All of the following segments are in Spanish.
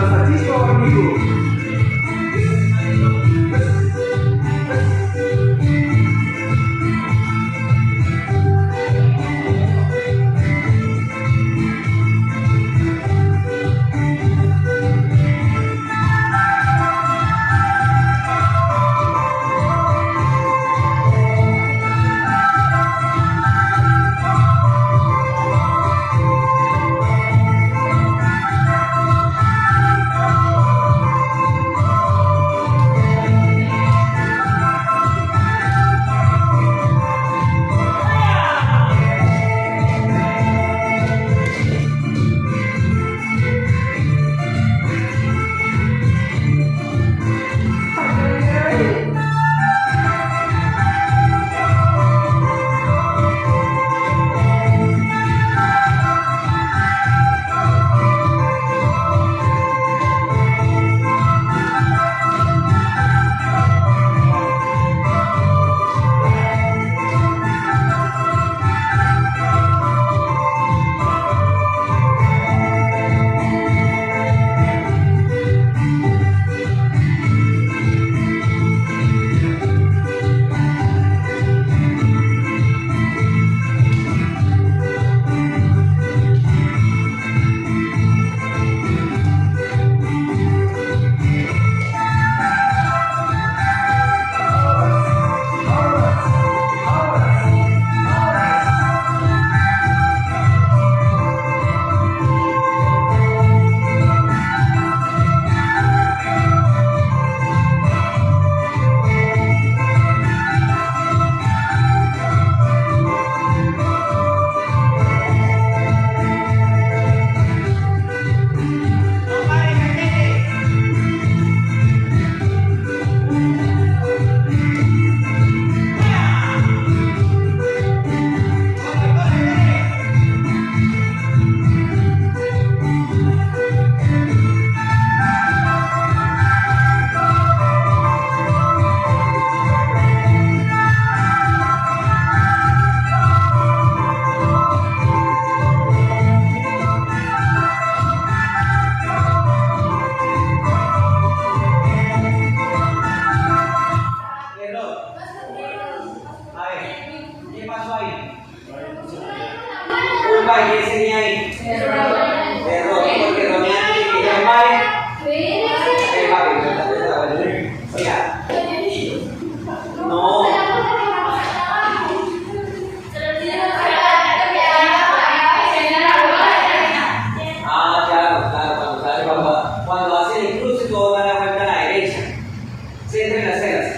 Francisco ¿qué sería ahí? Error, porque rodear y que ya vaya. Mira. No. Ah, claro, cuando hace el cruce todo da la vuelta a la derecha. Centro en las ceras.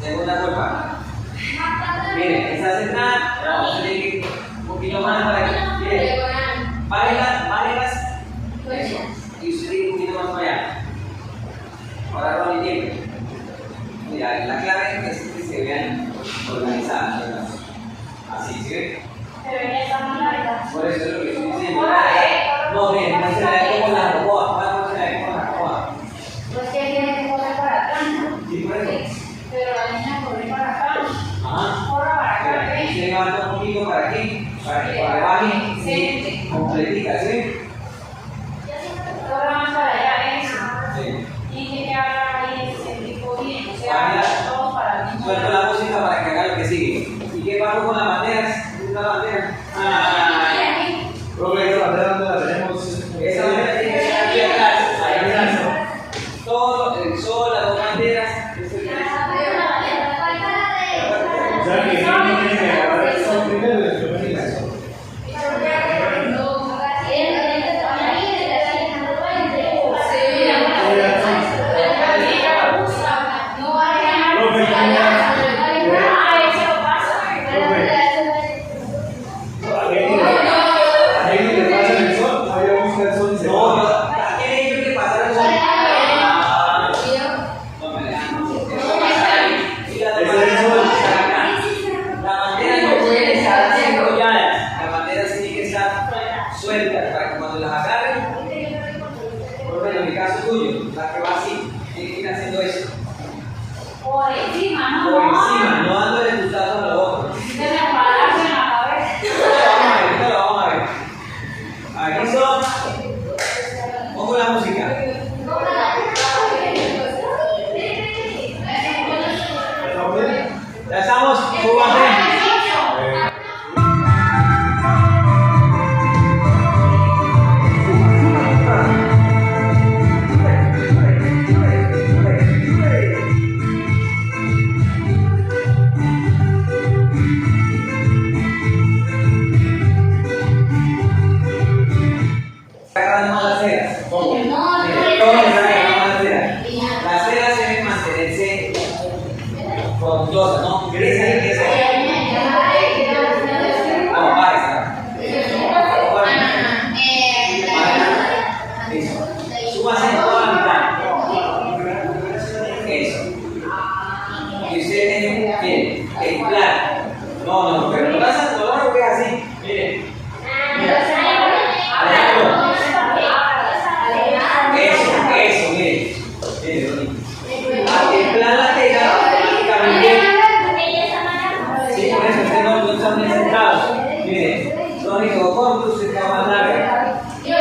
Segunda curva. Miren, esa central, vamos a ir un poquito más para aquí. Miren, párenlas. Y usted sigue un poquito más para allá. Ahora Ronnie tiempo. Mira, la clave es que se vean organizadas, ¿verdad? Así, ¿sí ven? Por eso es lo que estoy diciendo. No, miren, no se la ve como la roboa, no se la ve como la roboa. Pues que tiene que correr para atrás, ¿no? Sí, por eso. Pero la niña corre para acá. Ajá. Corre para acá. Se levanta un poquito para aquí, para que baje y completica, ¿sí? Corre más para allá, eso. Sí. Y que haga ahí ese tipo bien. O sea, todos para ti. Suelto la música para que haga lo que sigue. ¿Y qué pasó con las banderas? ¿Una bandera? Profe, esa bandera ¿dónde la tenemos? Esa bandera tiene que estar aquí atrás, ahí atrás. Todo el sol, las dos banderas. O sea, que no tiene que agarrar el sol primero y después venir al sol. Sueltas para que cuando las agarren, por ejemplo, en el caso tuyo, la que va así, tiene que ir haciendo eso. Por encima, ¿no? Por encima, no dándole putazo a los otros. Debe pararse en la cabeza. Vamos a ver. A ver, ¿listo? Pongo la música. Ya estamos, jugando. Agarrando las ceras. ¿Cómo? Todos están agarrando las ceras. Las ceras deben mantenerse frondosas, ¿no? Crece y crece. No, va a estar. Eso. Súbase en toda la mitad. Eso. Y usted tiene, miren, el plan. No, pero no lo veas así. Miren. Mira. Eso, miren. El plan lateral, prácticamente. Sí, por eso ustedes no están bien centrados. Miren, lógico corto, usted está más larga. No,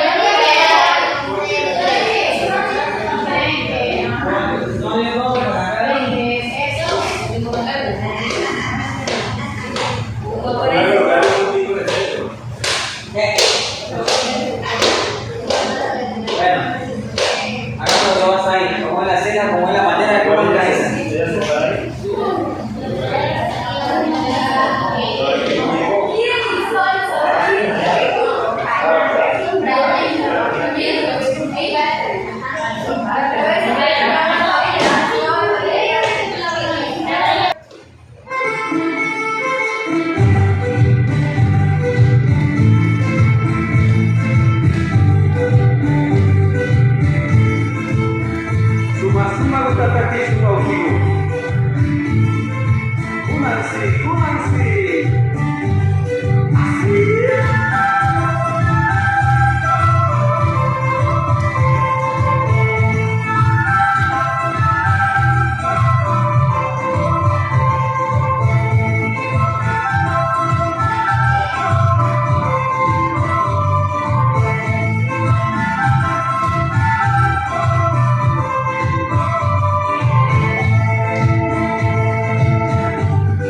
bueno, hagamos lo que vas ahí, como es la cena, como es la manera de comer la esa.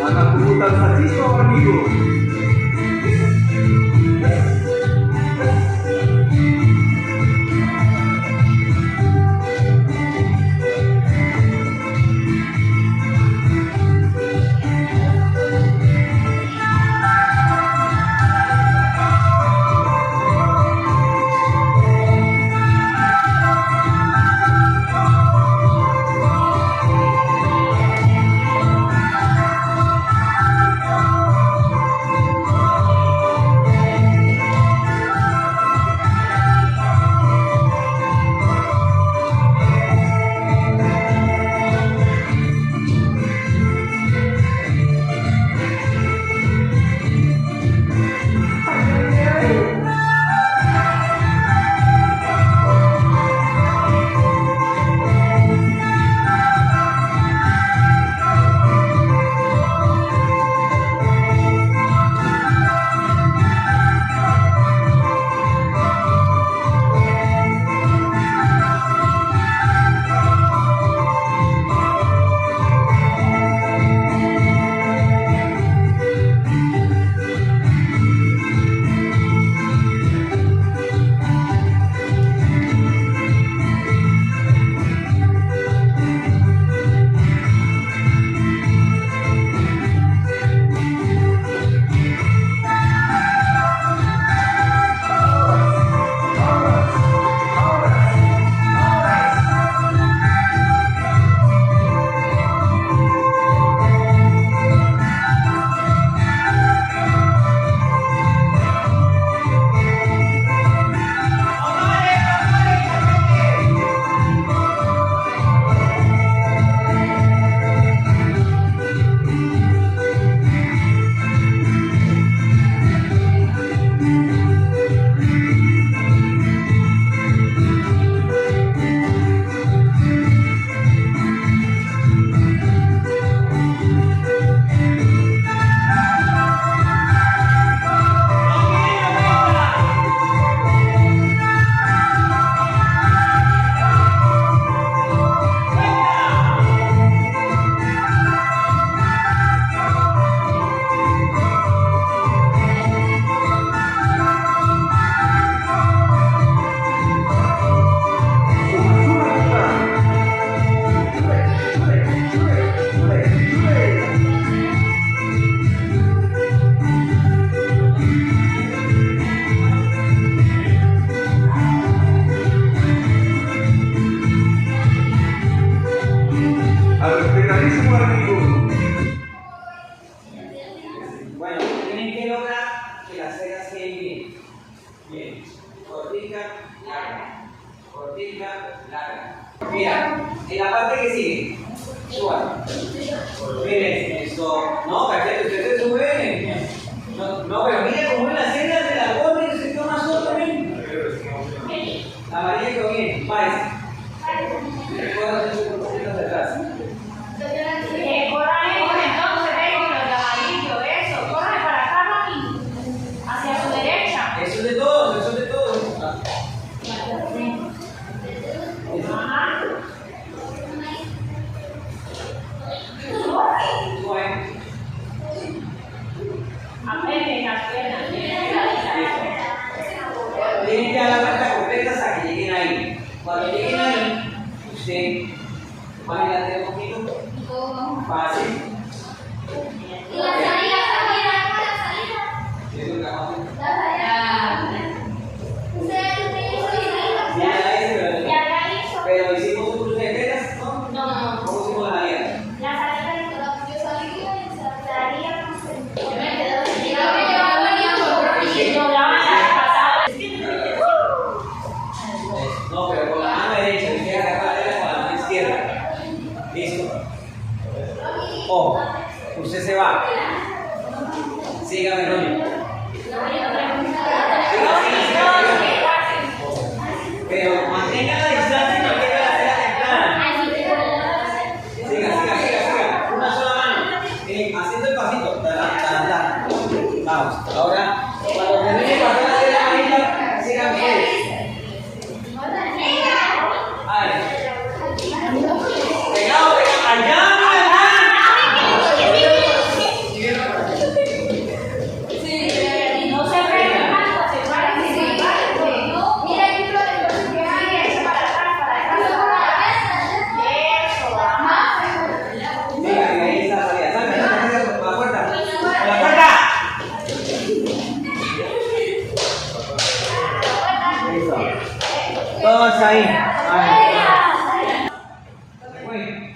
Manda Sultan Francisco Amigo. Bueno, tienen que lograr que las cejas queden bien. Bien. Cortica, larga. Cortica, larga. Mira, en la parte que sigue, suban. Miren, esto. No, cachete, ustedes se mueven. No, pero mira cómo en las cejas de la gorra se toma solo también. La amarilla quedó bien, parece. Recuerda hacer un poquito hacia atrás. Eso es de todos, eso es de todos. Tienen que dar la vuelta completa hasta que lleguen ahí. Cuando lleguen ahí, usted va a adelantar un poquito. Fácil. Y la salida, la salida. Eso es la fácil. Pero hicimos un cruce de velas, ¿no? No. ¿Cómo hicimos la salida? La salida, yo salí y salía. Yo me quedé No, pero con la mano derecha, usted agarra la vela con la mano izquierda. Listo. Ojo, usted se va. Sígame, Ronnie. Pero mantenga la distancia y no quede la cera temprana. Siga. Una sola mano. Haciendo el pasito. Vamos. Ahora, cuando termine de pasar la cera amarilla, sigan ustedes. Pegado, allá. ahí. Ahí. Uy.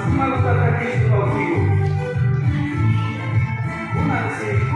Suma los ataques contigo. Únanse.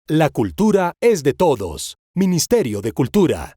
La cultura es de todos. Ministerio de Cultura.